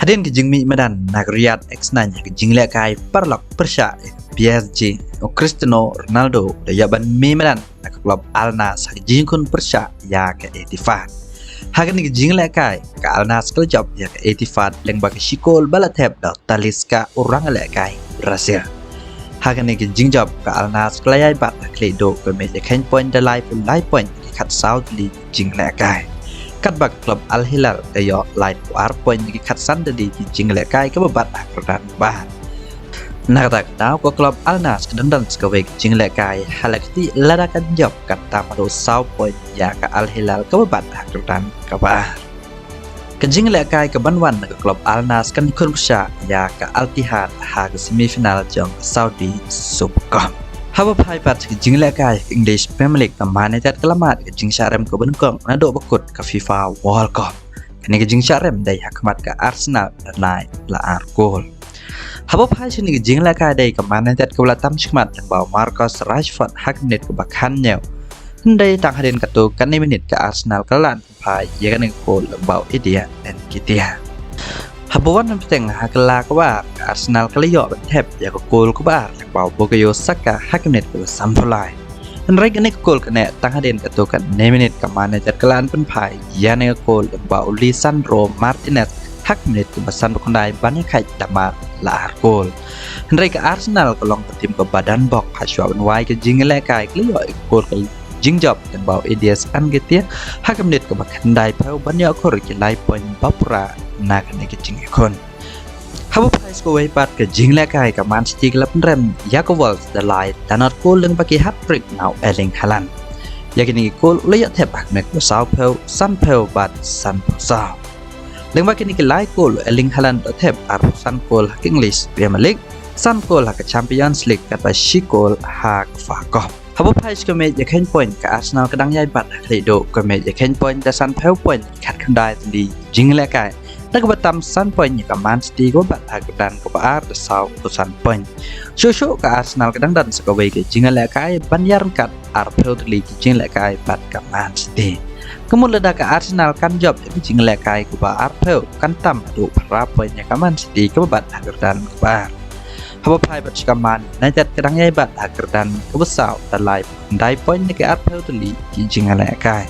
Hadin ke jingmi medan nak Riyad X nanya ke jingle kai perlok persya PSG Cristiano Ronaldo da yaban mi medan nak klub Al Nassr jingkun persya ya ke etifat. Hagan ke jingle kai ke Al Nassr job ya ke etifat leng bagi sikol balatep da taliska orang le kai Brazil. Hagan ke jingjob ke Al Nassr layai bat kledo ke me ken point da lai pun lai point kat South League jingle kai. Kat bak klub Al Hilal dayo lain war poin di kat sanda di jingle kai ke babat akran bahan. Nakata tahu ko klub Al Nassr dan sekawai jingle kai halakti ladakan job kata madu saw poin ya ke Al Hilal ke babat akran kabar. Ke jingle kai ke banwan ke klub Al Nassr kan kursa ya ke Al Ittihad ha ke semifinal jong Saudi Super Cup. Haba pai pat ke jingle kai English Premier League kemana tet kelamat ke jing syarem ke benukong nado bekut ke FIFA World Cup. Kini ke jing syarem dai hakmat ke Arsenal dan lain la gol. Haba pai sini ke jingle kai dai kemana tet ke belatam syikmat dan bawa Marcus Rashford hak menit ke bakhannya. Hendai tang hadin katu kan menit ke Arsenal kelan pai ya kan ke gol bau idia dan kitia. Habuan penting hakela kabar Arsenal kaliyo bentep ya ke gol kabar bau Bukayo Saka hakimet ke sampulai. Henry kene gol kene tang haden katukan 9 menit ke manajer kelan penpai ya ne gol bau Lisandro Martinez hakimet ke besan kondai banyak kai dama la gol. Henry ke Arsenal kolong ke tim ke badan bok haswa benwai ke jingle kai kaliyo gol ke jingjob dan bau Edias Angetia hakimet ke bakandai pau banyak kor ke lai poin bapura nak ke jing kon. Haba price ko way pat ke jingle kai ke Man City klub rem Jakob Wolves the light danot gol leng bagi hat-trick now Erling Haaland. Yakini gol layat tebak mek Sao Paulo San Paulo bat San Paulo. Leng bagi ni ke lai gol Erling Haaland teb arsan gol hak English Premier League San gol hak Champions League kat ba gol hak Fa. Haba price ke me yakin point ke Arsenal kedang yai bat hak ke me yakin point da San Paulo point kat kandai di jingle kai. Nak batam San point ke Man City go bat hagdan ke baar the South San point. Shushu ke Arsenal kadang dan sekawai ke jingle kai banyar kat Arsenal League jingle kai bat ke Man City. Kemudian ke Arsenal kan job ke jingle kai ke baar Arsenal kan tam adu para poinnya ke Man City ke bat hagdan ke baar. Haba pai bat shikaman najat kadang yai bat hagdan ke besau dan live dai point ke Arsenal League jingle kai.